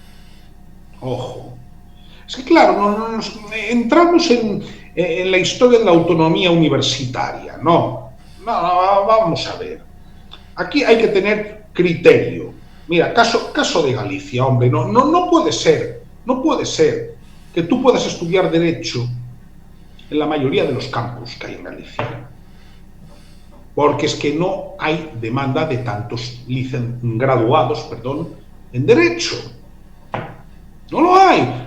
Es que claro, entramos en la historia de la autonomía universitaria. No, vamos a ver. Aquí hay que tener criterio. Mira, caso de Galicia, hombre, no puede ser que tú puedas estudiar Derecho en la mayoría de los campus que hay en Galicia. Porque es que no hay demanda de tantos graduados en Derecho. No lo hay.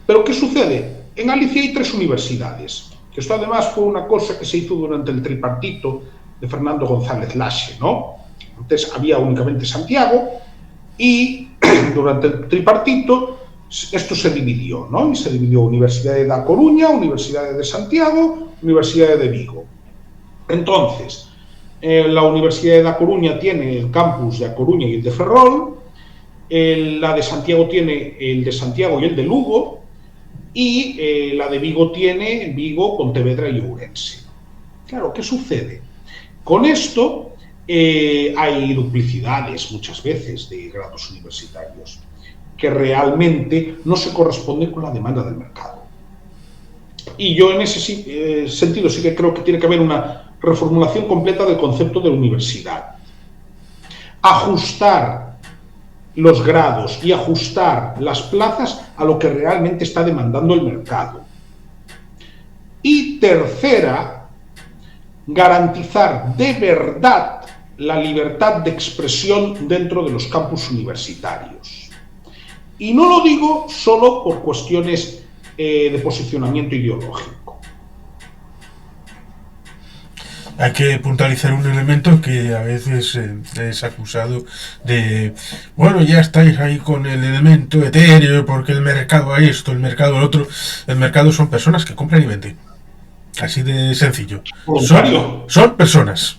¿Pero qué sucede? En Galicia hay 3 universidades, que esto además fue una cosa que se hizo durante el tripartito de Fernando González Laxe, ¿no? Antes había únicamente Santiago y durante el tripartito esto se dividió, ¿no? Y se dividió Universidad da Coruña, Universidad de Santiago, Universidad de Vigo. Entonces, la Universidad da Coruña tiene el campus de A Coruña y el de Ferrol, la de Santiago tiene el de Santiago y el de Lugo, y la de Vigo tiene Vigo, Pontevedra y Ourense. Claro, ¿qué sucede? Con esto hay duplicidades muchas veces de grados universitarios que realmente no se corresponden con la demanda del mercado. Y yo en ese sentido sí que creo que tiene que haber una reformulación completa del concepto de universidad. Ajustar los grados y ajustar las plazas a lo que realmente está demandando el mercado. Y tercera, garantizar de verdad la libertad de expresión dentro de los campus universitarios. Y no lo digo solo por cuestiones de posicionamiento ideológico. Hay que puntualizar un elemento que a veces es acusado de, bueno, ya estáis ahí con el elemento etéreo porque el mercado a esto, el mercado al otro. El mercado son personas que compran y venden. Así de sencillo. Voluntario. Son personas.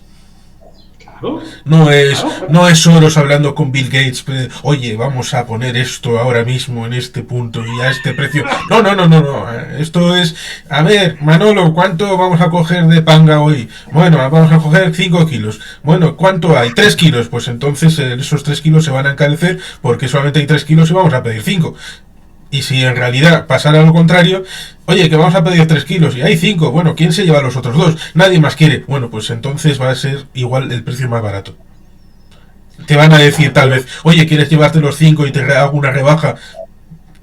Claro, claro. No es Soros hablando con Bill Gates, oye, vamos a poner esto ahora mismo en este punto y a este precio. No. Esto es, a ver, Manolo, ¿cuánto vamos a coger de panga hoy? Bueno, vamos a coger 5 kilos. Bueno, ¿cuánto hay? 3 kilos. Pues entonces esos 3 kilos se van a encarecer porque solamente hay 3 kilos y vamos a pedir 5. Y si en realidad pasara lo contrario, oye, que vamos a pedir 3 kilos y hay 5, bueno, ¿quién se lleva los otros 2? Nadie más quiere. Bueno, pues entonces va a ser igual el precio más barato. Te van a decir tal vez, oye, ¿quieres llevarte los 5 y te hago una rebaja?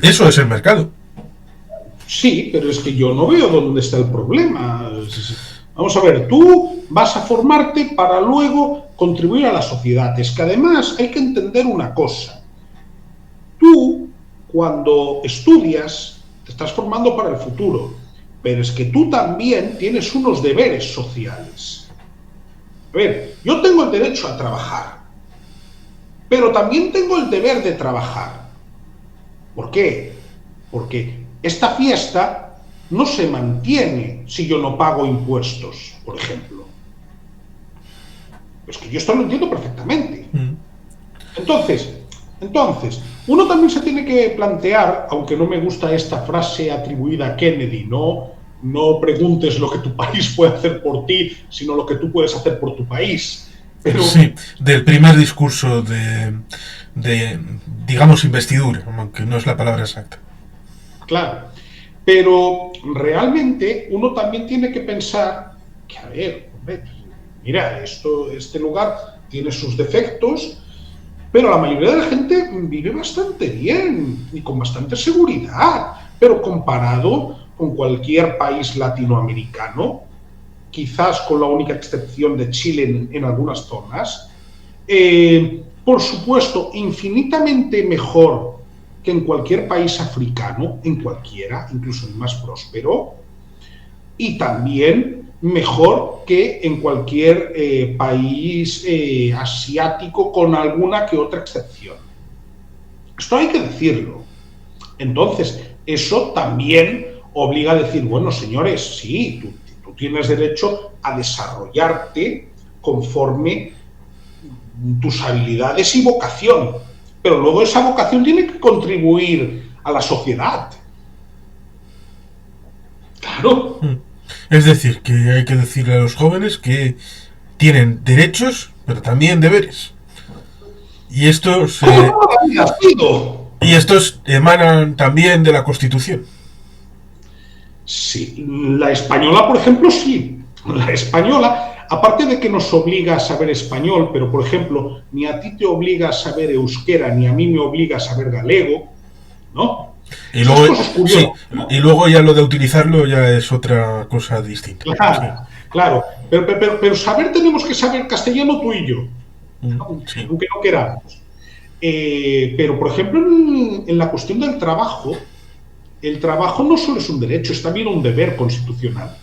Eso es el mercado. Sí, pero es que yo no veo dónde está el problema. Vamos a ver, tú vas a formarte para luego contribuir a la sociedad. Es que además hay que entender una cosa. Tú, cuando estudias, te estás formando para el futuro, pero es que tú también tienes unos deberes sociales. A ver, yo tengo el derecho a trabajar, pero también tengo el deber de trabajar. ¿Por qué? Porque esta fiesta no se mantiene si yo no pago impuestos, por ejemplo. Es que yo esto lo entiendo perfectamente. Entonces, uno también se tiene que plantear, aunque no me gusta esta frase atribuida a Kennedy, no preguntes lo que tu país puede hacer por ti, sino lo que tú puedes hacer por tu país. Pero, Sí, del primer discurso digamos, investidura, aunque no es la palabra exacta. claro, pero realmente uno también tiene que pensar que, a ver, hombre, mira, este lugar tiene sus defectos, pero la mayoría de la gente vive bastante bien y con bastante seguridad, pero comparado con cualquier país latinoamericano, quizás con la única excepción de Chile en algunas zonas, por supuesto, infinitamente mejor que en cualquier país africano, en cualquiera, incluso el más próspero, y también mejor que en cualquier país asiático con alguna que otra excepción. Esto hay que decirlo. Entonces, eso también obliga a decir, bueno, señores, sí, tú tienes derecho a desarrollarte conforme tus habilidades y vocación, pero luego esa vocación tiene que contribuir a la sociedad. Claro. Es decir, que hay que decirle a los jóvenes que tienen derechos, pero también deberes. Y estos, ¿Cómo no lo había sido? y estos emanan también de la Constitución. Sí, la española, por ejemplo, sí. La española, aparte de que nos obliga a saber español, pero, por ejemplo, ni a ti te obliga a saber euskera, ni a mí me obliga a saber galego, ¿no? Y Esas luego, cosas curiosas, sí, y ¿no? luego ya lo de utilizarlo ya es otra cosa distinta. Sí, Claro, claro. Pero saber tenemos que saber castellano tú y yo, sí. aunque no queramos. Pero, por ejemplo, en la cuestión del trabajo, el trabajo no solo es un derecho, es también un deber constitucional.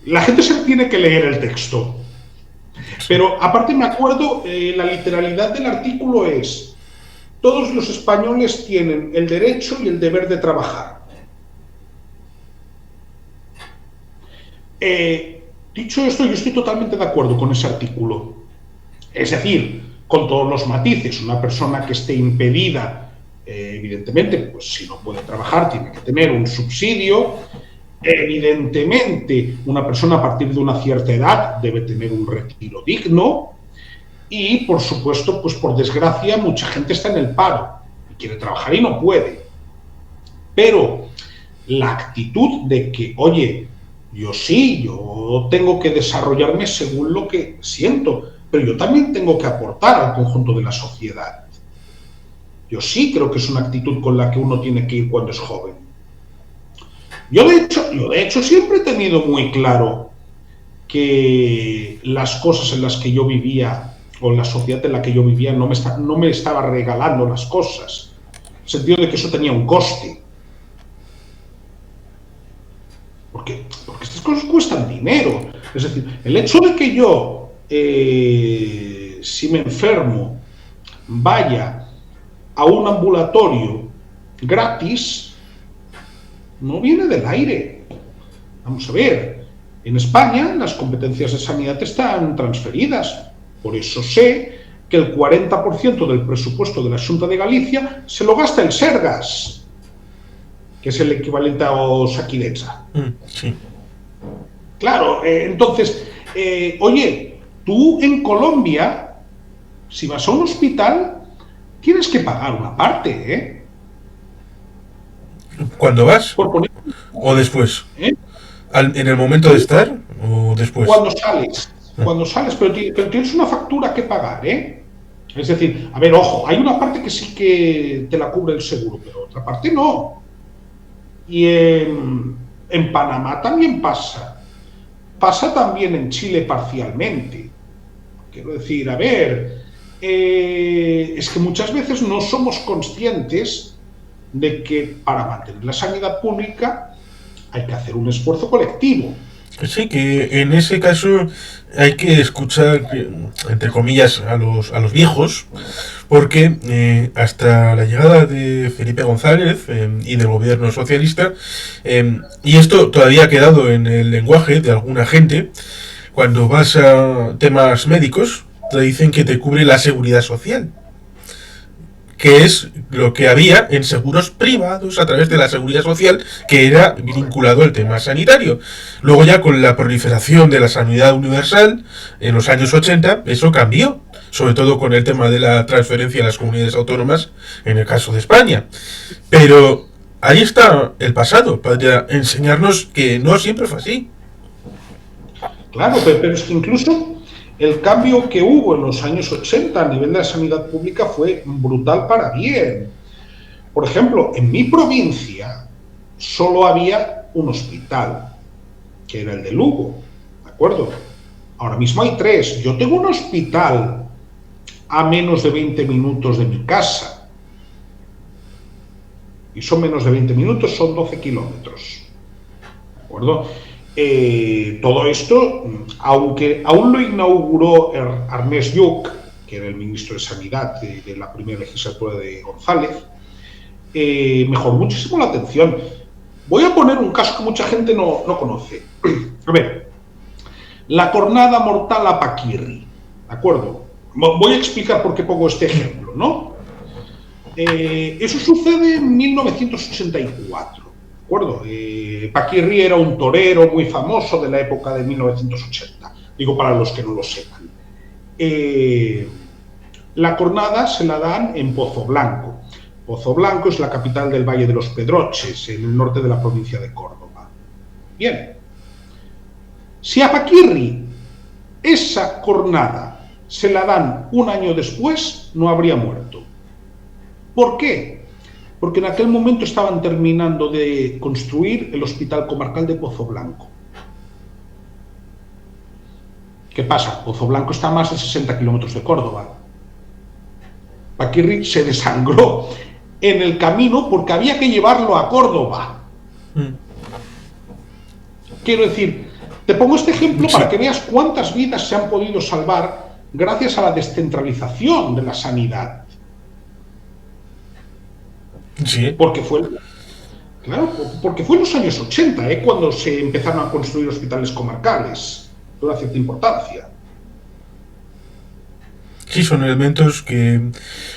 La gente se tiene que leer el texto. Sí. Pero aparte me acuerdo, la literalidad del artículo es, todos los españoles tienen el derecho y el deber de trabajar. Dicho esto, yo estoy totalmente de acuerdo con ese artículo. Es decir, con todos los matices, una persona que esté impedida, evidentemente, pues si no puede trabajar, tiene que tener un subsidio. Evidentemente, una persona a partir de una cierta edad debe tener un retiro digno y, por supuesto, pues por desgracia, mucha gente está en el paro y quiere trabajar y no puede. Pero la actitud de que, oye, yo tengo que desarrollarme según lo que siento, pero yo también tengo que aportar al conjunto de la sociedad. Yo sí creo que es una actitud con la que uno tiene que ir cuando es joven. Yo de hecho siempre he tenido muy claro que las cosas en las que yo vivía o la sociedad en la que yo vivía no me estaba regalando las cosas, en el sentido de que eso tenía un coste. Porque estas cosas cuestan dinero. Es decir, el hecho de que yo, si me enfermo, vaya a un ambulatorio gratis, no viene del aire. Vamos a ver, en España las competencias de sanidad están transferidas. Por eso sé que el 40% del presupuesto de la Xunta de Galicia se lo gasta el Sergas, que es el equivalente a Osakidetza. Sí. Claro, entonces, oye, tú en Colombia, si vas a un hospital, tienes que pagar una parte, ¿eh? ¿Cuándo vas? Por poner, ¿O después? ¿eh? ¿En el momento de estar o después? Cuando sales, pero tienes una factura que pagar, ¿eh? Es decir, a ver, ojo, hay una parte que sí que te la cubre el seguro, pero otra parte no. Y en Panamá también pasa. Pasa también en Chile parcialmente. Quiero decir, a ver, es que muchas veces no somos conscientes de que para mantener la sanidad pública hay que hacer un esfuerzo colectivo. Sí, que en ese caso hay que escuchar, entre comillas, a los viejos, porque hasta la llegada de Felipe González y del gobierno socialista, y esto todavía ha quedado en el lenguaje de alguna gente, cuando vas a temas médicos, te dicen que te cubre la seguridad social, que es lo que había en seguros privados a través de la seguridad social, que era vinculado al tema sanitario. Luego ya con la proliferación de la sanidad universal en los años 80, eso cambió, sobre todo con el tema de la transferencia a las comunidades autónomas en el caso de España. Pero ahí está el pasado, para enseñarnos que no siempre fue así. Claro, pero es que incluso el cambio que hubo en los años 80 a nivel de la sanidad pública fue brutal para bien. Por ejemplo, en mi provincia solo había un hospital, que era el de Lugo, ¿de acuerdo? Ahora mismo hay 3. Yo tengo un hospital a menos de 20 minutos de mi casa. Y son menos de 20 minutos, son 12 kilómetros. ¿De acuerdo? Todo esto, aunque aún lo inauguró Ernest Lluch, que era el ministro de Sanidad de la primera legislatura de González, mejoró muchísimo la atención. Voy a poner un caso que mucha gente no conoce. A ver, la cornada mortal a Paquirri, ¿de acuerdo? Voy a explicar por qué pongo este ejemplo, ¿no? Eso sucede en 1984. ¿De acuerdo? Paquirri era un torero muy famoso de la época de 1980, digo para los que no lo sepan. La cornada se la dan en Pozo Blanco. Pozo Blanco es la capital del Valle de los Pedroches, en el norte de la provincia de Córdoba. Bien, si a Paquirri esa cornada se la dan un año después, no habría muerto. ¿Por qué? Porque en aquel momento estaban terminando de construir el Hospital Comarcal de Pozo Blanco. ¿Qué pasa? Pozo Blanco está a más de 60 kilómetros de Córdoba. Paquirri se desangró en el camino porque había que llevarlo a Córdoba. Quiero decir, te pongo este ejemplo para que veas cuántas vidas se han podido salvar gracias a la descentralización de la sanidad. Sí. Porque fue en los años 80, cuando se empezaron a construir hospitales comarcales de una cierta importancia. Sí, son elementos que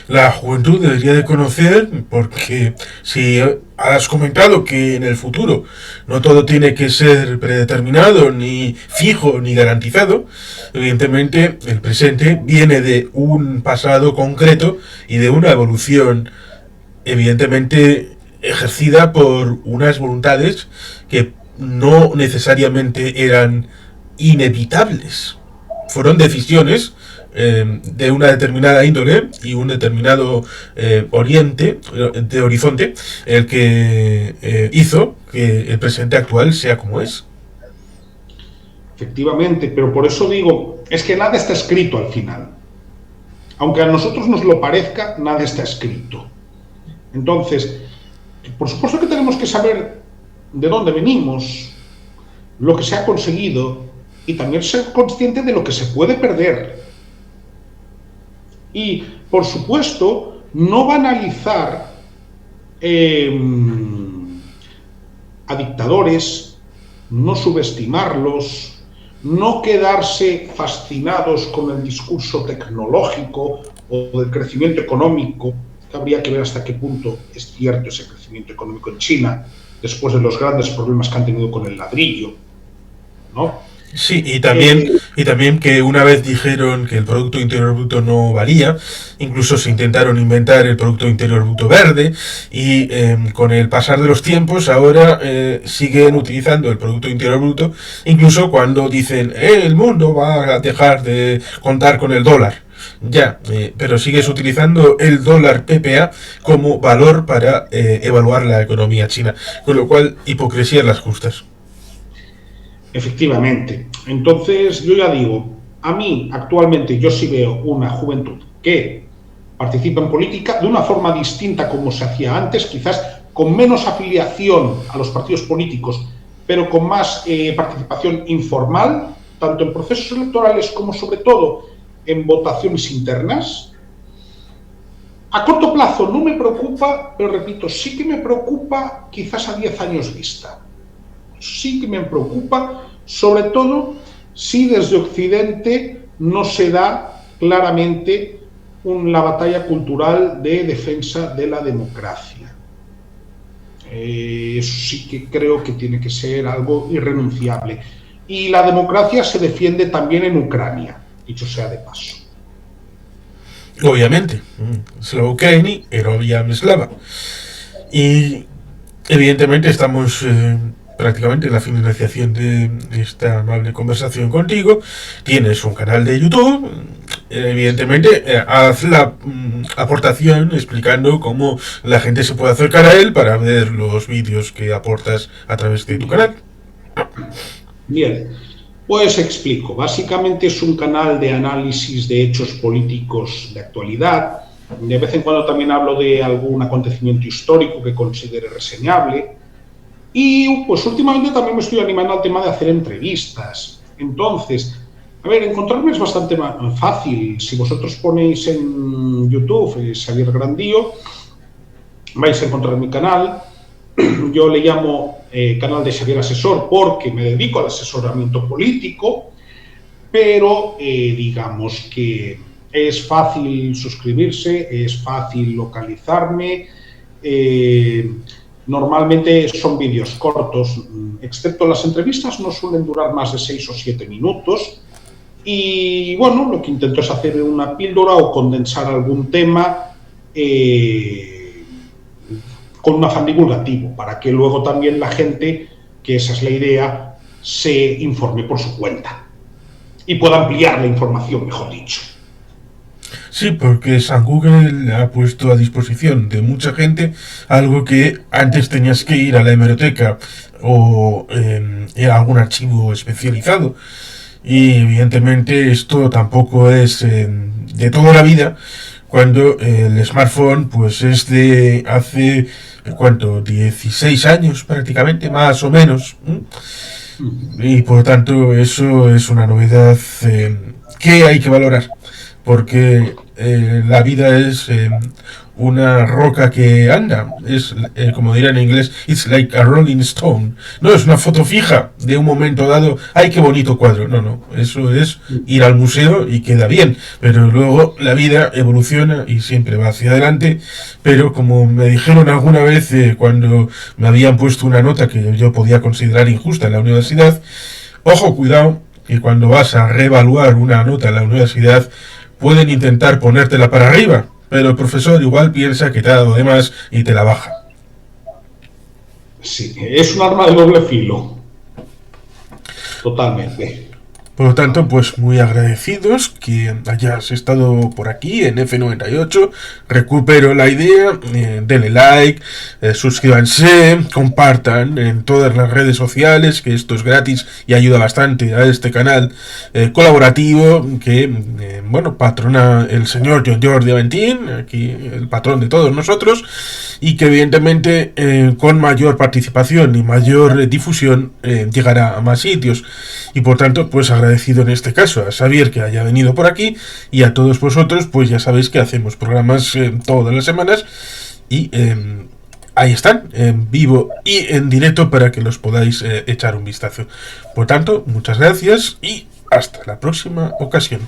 la juventud debería de conocer, porque si has comentado que en el futuro no todo tiene que ser predeterminado, ni fijo, ni garantizado, evidentemente el presente viene de un pasado concreto y de una evolución evidentemente ejercida por unas voluntades que no necesariamente eran inevitables. Fueron decisiones de una determinada índole y un determinado horizonte, el que hizo que el presente actual sea como es. Efectivamente, pero por eso digo, es que nada está escrito al final. Aunque a nosotros nos lo parezca, nada está escrito. Entonces, por supuesto que tenemos que saber de dónde venimos, lo que se ha conseguido y también ser consciente de lo que se puede perder. Y, por supuesto, no banalizar a dictadores, no subestimarlos, no quedarse fascinados con el discurso tecnológico o del crecimiento económico, que habría que ver hasta qué punto es cierto ese crecimiento económico en China, después de los grandes problemas que han tenido con el ladrillo, ¿no? Sí, y también que una vez dijeron que el Producto Interior Bruto no valía, incluso se intentaron inventar el Producto Interior Bruto verde, y con el pasar de los tiempos ahora siguen utilizando el Producto Interior Bruto, incluso cuando dicen el mundo va a dejar de contar con el dólar. Ya, pero sigues utilizando el dólar PPA como valor para evaluar la economía china, con lo cual hipocresías las justas. Efectivamente. Entonces, yo ya digo, a mí actualmente yo sí veo una juventud que participa en política de una forma distinta como se hacía antes, quizás con menos afiliación a los partidos políticos, pero con más participación informal, tanto en procesos electorales como sobre todo en votaciones internas. A corto plazo no me preocupa, pero repito, sí que me preocupa quizás a 10 años vista. Sí que me preocupa, sobre todo si desde Occidente no se da claramente la batalla cultural de defensa de la democracia. Eso sí que creo que tiene que ser algo irrenunciable. Y la democracia se defiende también en Ucrania, dicho sea de paso. Obviamente, Slava Ukraini, Herovia Slava. Y evidentemente estamos prácticamente en la finalización de esta amable conversación contigo. Tienes un canal de YouTube, evidentemente haz la aportación explicando cómo la gente se puede acercar a él para ver los vídeos que aportas a través de tu canal. Bien, pues explico. Básicamente es un canal de análisis de hechos políticos de actualidad. De vez en cuando también hablo de algún acontecimiento histórico que considere reseñable. Y pues últimamente también me estoy animando al tema de hacer entrevistas. Entonces, a ver, encontrarme es bastante fácil. Si vosotros ponéis en YouTube Xavier Grandío, vais a encontrar mi canal. Yo le llamo canal de Xavier Asesor porque me dedico al asesoramiento político, pero digamos que es fácil suscribirse, es fácil localizarme. Normalmente son vídeos cortos, excepto las entrevistas, no suelen durar más de 6 o 7 minutos. Y bueno, lo que intento es hacer una píldora o condensar algún tema con un afán divulgativo, para que luego también la gente, que esa es la idea, se informe por su cuenta y pueda ampliar la información, mejor dicho. Sí, porque San Google ha puesto a disposición de mucha gente algo que antes tenías que ir a la hemeroteca o a algún archivo especializado. Y evidentemente esto tampoco es de toda la vida, cuando el smartphone pues es de hace, ¿cuánto? 16 años prácticamente, más o menos. Y por tanto eso es una novedad que hay que valorar, porque la vida es una roca que anda, es como dirán en inglés, it's like a rolling stone. No es una foto fija de un momento dado, ay qué bonito cuadro, no, eso es ir al museo y queda bien, pero luego la vida evoluciona y siempre va hacia adelante. Pero como me dijeron alguna vez cuando me habían puesto una nota que yo podía considerar injusta en la universidad, ojo, cuidado, que cuando vas a reevaluar una nota en la universidad pueden intentar ponértela para arriba, pero el profesor igual piensa que te ha dado de más y te la baja. Sí, es un arma de doble filo. Totalmente. Por lo tanto, pues muy agradecidos que hayas estado por aquí en F98. Recupero la idea, denle like, suscríbanse, compartan en todas las redes sociales, que esto es gratis y ayuda bastante a este canal colaborativo que, patrona el señor John Jordi Aventín, aquí el patrón de todos nosotros, y que evidentemente con mayor participación y mayor difusión llegará a más sitios. Y por tanto, pues agradecido en este caso a Xavier que haya venido por aquí, y a todos vosotros, pues ya sabéis que hacemos programas todas las semanas, y ahí están, en vivo y en directo para que los podáis echar un vistazo. Por tanto, muchas gracias y hasta la próxima ocasión.